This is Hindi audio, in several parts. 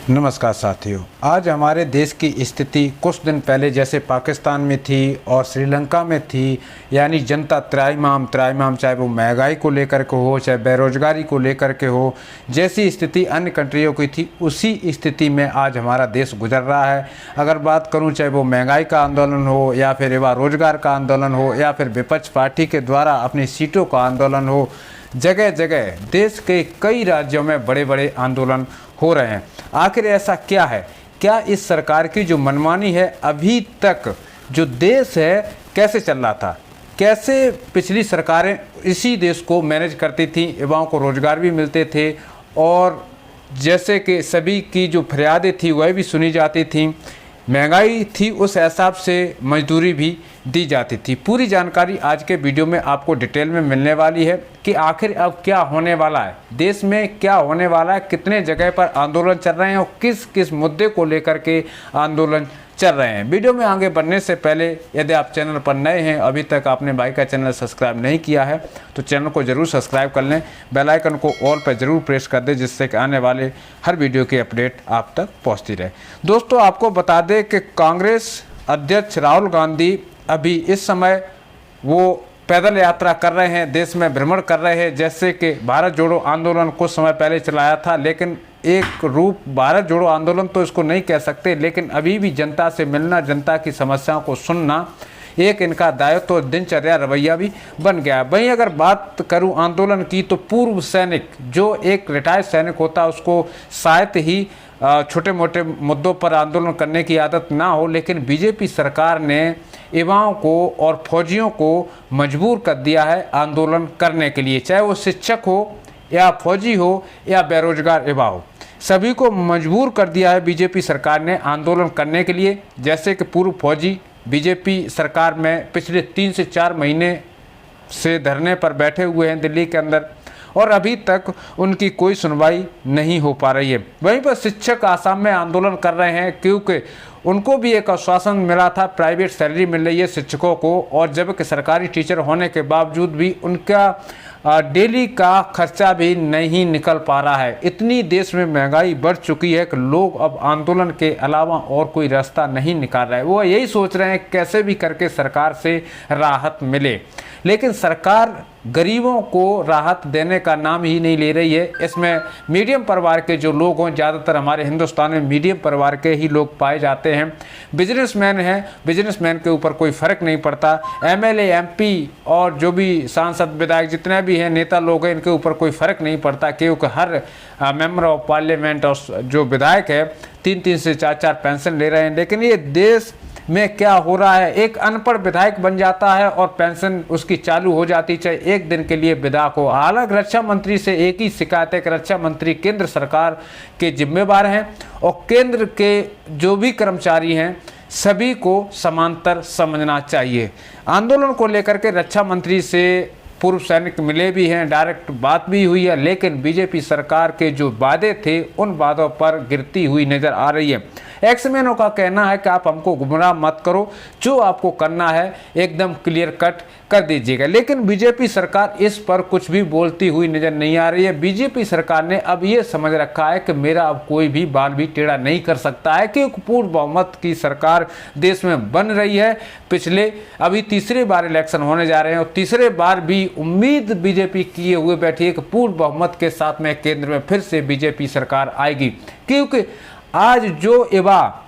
नमस्कार साथियों। आज हमारे देश की स्थिति कुछ दिन पहले जैसे पाकिस्तान में थी और श्रीलंका में थी, यानी जनता त्राहिमाम चाहे वो महंगाई को लेकर के हो, चाहे बेरोजगारी को लेकर के हो, जैसी स्थिति अन्य कंट्रियों की थी उसी स्थिति में आज हमारा देश गुजर रहा है। अगर बात करूं, चाहे वो महंगाई का आंदोलन हो या फिर युवा रोजगार का आंदोलन हो या फिर विपक्ष पार्टी के द्वारा अपनी सीटों का आंदोलन हो, जगह जगह देश के कई राज्यों में बड़े बड़े आंदोलन हो रहे हैं। आखिर ऐसा क्या है? क्या इस सरकार की जो मनमानी है, अभी तक जो देश है कैसे चल रहा था, कैसे पिछली सरकारें इसी देश को मैनेज करती थी, युवाओं को रोजगार भी मिलते थे और जैसे कि सभी की जो फरियादें थी वह भी सुनी जाती थी, महंगाई थी उस हिसाब से मजदूरी भी दी जाती थी। पूरी जानकारी आज के वीडियो में आपको डिटेल में मिलने वाली है कि आखिर अब क्या होने वाला है, देश में क्या होने वाला है, कितने जगह पर आंदोलन चल रहे हैं और किस किस मुद्दे को लेकर के आंदोलन चल रहे हैं। वीडियो में आगे बढ़ने से पहले यदि आप चैनल पर नए हैं, अभी तक आपने भाई का चैनल सब्सक्राइब नहीं किया है तो चैनल को ज़रूर सब्सक्राइब कर लें, बेल आइकन को ऑल पर ज़रूर प्रेस कर दें, जिससे कि आने वाले हर वीडियो की अपडेट आप तक पहुंचती रहे। दोस्तों, आपको बता दें कि कांग्रेस अध्यक्ष राहुल गांधी अभी इस समय वो पैदल यात्रा कर रहे हैं, देश में भ्रमण कर रहे हैं। जैसे कि भारत जोड़ो आंदोलन कुछ समय पहले चलाया था, लेकिन एक रूप भारत जोड़ो आंदोलन तो इसको नहीं कह सकते, लेकिन अभी भी जनता से मिलना, जनता की समस्याओं को सुनना एक इनका दायित्व और दिनचर्या रवैया भी बन गया है। वहीं अगर बात करूं आंदोलन की, तो पूर्व सैनिक जो एक रिटायर्ड सैनिक होता है उसको शायद ही छोटे मोटे मुद्दों पर आंदोलन करने की आदत ना हो, लेकिन बीजेपी सरकार ने युवाओं को और फौजियों को मजबूर कर दिया है आंदोलन करने के लिए, चाहे वो शिक्षक हो या फौजी हो या बेरोजगार युवा हो, सभी को मजबूर कर दिया है बीजेपी सरकार ने आंदोलन करने के लिए। जैसे कि पूर्व फौजी बीजेपी सरकार में पिछले 3 से 4 महीने से धरने पर बैठे हुए हैं दिल्ली के अंदर और अभी तक उनकी कोई सुनवाई नहीं हो पा रही है। वहीं पर शिक्षक आसाम में आंदोलन कर रहे हैं क्योंकि उनको भी एक आश्वासन मिला था, प्राइवेट सैलरी मिल रही है शिक्षकों को, और जबकि सरकारी टीचर होने के बावजूद भी उनका डेली का खर्चा भी नहीं निकल पा रहा है। इतनी देश में महंगाई बढ़ चुकी है कि लोग अब आंदोलन के अलावा और कोई रास्ता नहीं निकाल रहे हैं। वो यही सोच रहे हैं कैसे भी करके सरकार से राहत मिले, लेकिन सरकार गरीबों को राहत देने का नाम ही नहीं ले रही है। इसमें मीडियम परिवार के जो लोग हों, ज़्यादातर हमारे हिंदुस्तान में मीडियम परिवार के ही लोग पाए जाते हैं। बिजनेसमैन हैं, बिजनेसमैन के ऊपर कोई फ़र्क नहीं पड़ता। एमएलए, एमपी और जो भी सांसद विधायक जितने भी हैं, नेता लोग हैं, इनके ऊपर कोई फ़र्क नहीं पड़ता क्योंकि हर मेंबर ऑफ पार्लियामेंट और जो विधायक है 3-3 से 4-4 पेंशन ले रहे हैं। लेकिन ये देश में क्या हो रहा है, एक अनपढ़ विधायक बन जाता है और पेंशन उसकी चालू हो जाती, चाहे एक दिन के लिए विधायक हो। हालांकि रक्षा मंत्री से एक ही शिकायत है कि रक्षा मंत्री केंद्र सरकार के जिम्मेवार हैं और केंद्र के जो भी कर्मचारी हैं सभी को समांतर समझना चाहिए। आंदोलन को लेकर के रक्षा मंत्री से पूर्व सैनिक मिले भी हैं, डायरेक्ट बात भी हुई है, लेकिन बीजेपी सरकार के जो वादे थे उन वादों पर गिरती हुई नजर आ रही है। एक्समैनों का कहना है कि आप हमको गुमराह मत करो, जो आपको करना है एकदम क्लियर कट कर दीजिएगा, लेकिन बीजेपी सरकार इस पर कुछ भी बोलती हुई नजर नहीं आ रही है। बीजेपी सरकार ने अब ये समझ रखा है कि मेरा अब कोई भी बाल भी टेढ़ा नहीं कर सकता है, क्योंकि पूर्ण बहुमत की सरकार देश में बन रही है। पिछले अभी तीसरी बार इलेक्शन होने जा रहे हैं और तीसरे बार भी उम्मीद बीजेपी किए हुए बैठी है कि पूर्ण बहुमत के साथ में केंद्र में फिर से बीजेपी सरकार आएगी, क्योंकि आज जो युवा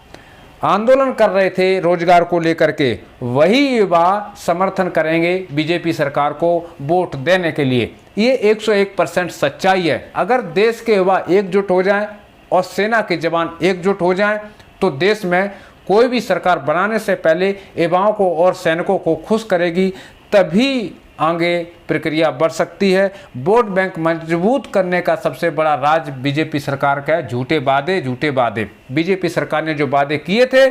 आंदोलन कर रहे थे रोजगार को लेकर के, वही युवा समर्थन करेंगे बीजेपी सरकार को वोट देने के लिए। ये 101% सच्चाई है। अगर देश के युवा एकजुट हो जाएं और सेना के जवान एकजुट हो जाएं तो देश में कोई भी सरकार बनाने से पहले युवाओं को और सैनिकों को खुश करेगी, तभी आगे प्रक्रिया बढ़ सकती है। वोट बैंक मजबूत करने का सबसे बड़ा राज बीजेपी सरकार का है। झूठे वादे बीजेपी सरकार ने जो वादे किए थे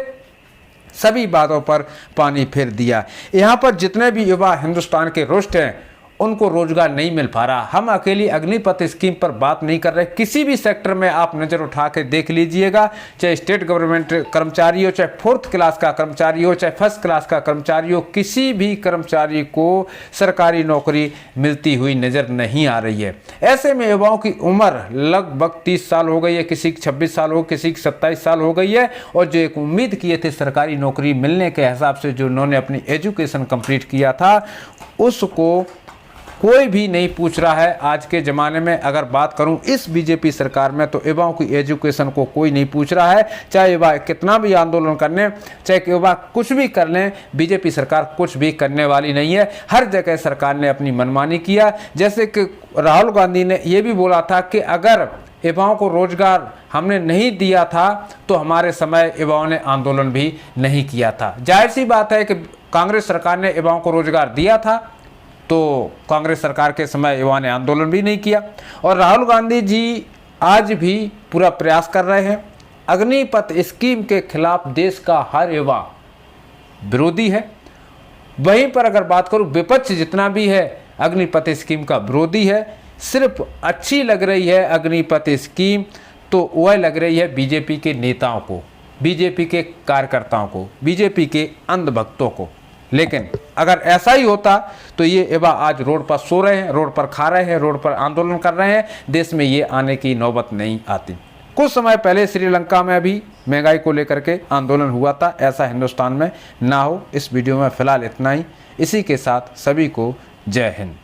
सभी बातों पर पानी फेर दिया। यहाँ पर जितने भी युवा हिंदुस्तान के रुष्ट हैं उनको रोजगार नहीं मिल पा रहा। हम अकेली अग्निपथ स्कीम पर बात नहीं कर रहे, किसी भी सेक्टर में आप नज़र उठा के देख लीजिएगा, चाहे स्टेट गवर्नमेंट कर्मचारी हो, चाहे 4th क्लास का कर्मचारी हो, चाहे 1st क्लास का कर्मचारी हो, किसी भी कर्मचारी को सरकारी नौकरी मिलती हुई नज़र नहीं आ रही है। ऐसे में युवाओं की उम्र लगभग 30 साल हो गई है, किसी की 26 साल हो, किसी की 27 साल हो गई है, और जो एक उम्मीद किए थे सरकारी नौकरी मिलने के हिसाब से जो उन्होंने अपनी एजुकेशन कंप्लीट किया था, उसको कोई भी नहीं पूछ रहा है। आज के ज़माने में अगर बात करूं इस बीजेपी सरकार में, तो युवाओं की एजुकेशन को कोई नहीं पूछ रहा है। चाहे युवा कितना भी आंदोलन कर लें, चाहे युवा कुछ भी कर लें, बीजेपी सरकार कुछ भी करने वाली नहीं है। हर जगह सरकार ने अपनी मनमानी किया। जैसे कि राहुल गांधी ने यह भी बोला था कि अगर युवाओं को रोजगार हमने नहीं दिया था तो हमारे समय युवाओं ने आंदोलन भी नहीं किया था। जाहिर सी बात है कि कांग्रेस सरकार ने युवाओं को रोजगार दिया था, तो कांग्रेस सरकार के समय युवा ने आंदोलन भी नहीं किया। और राहुल गांधी जी आज भी पूरा प्रयास कर रहे हैं। अग्निपथ स्कीम के खिलाफ देश का हर युवा विरोधी है। वहीं पर अगर बात करूं, विपक्ष जितना भी है अग्निपथ स्कीम का विरोधी है। सिर्फ अच्छी लग रही है अग्निपथ स्कीम तो वह लग रही है बीजेपी के नेताओं को, बीजेपी के कार्यकर्ताओं को, बीजेपी के अंधभक्तों को। लेकिन अगर ऐसा ही होता तो ये युवा आज रोड पर सो रहे हैं, रोड पर खा रहे हैं, रोड पर आंदोलन कर रहे हैं, देश में ये आने की नौबत नहीं आती। कुछ समय पहले श्रीलंका में भी महंगाई को लेकर के आंदोलन हुआ था, ऐसा हिंदुस्तान में ना हो। इस वीडियो में फिलहाल इतना ही। इसी के साथ सभी को जय हिंद।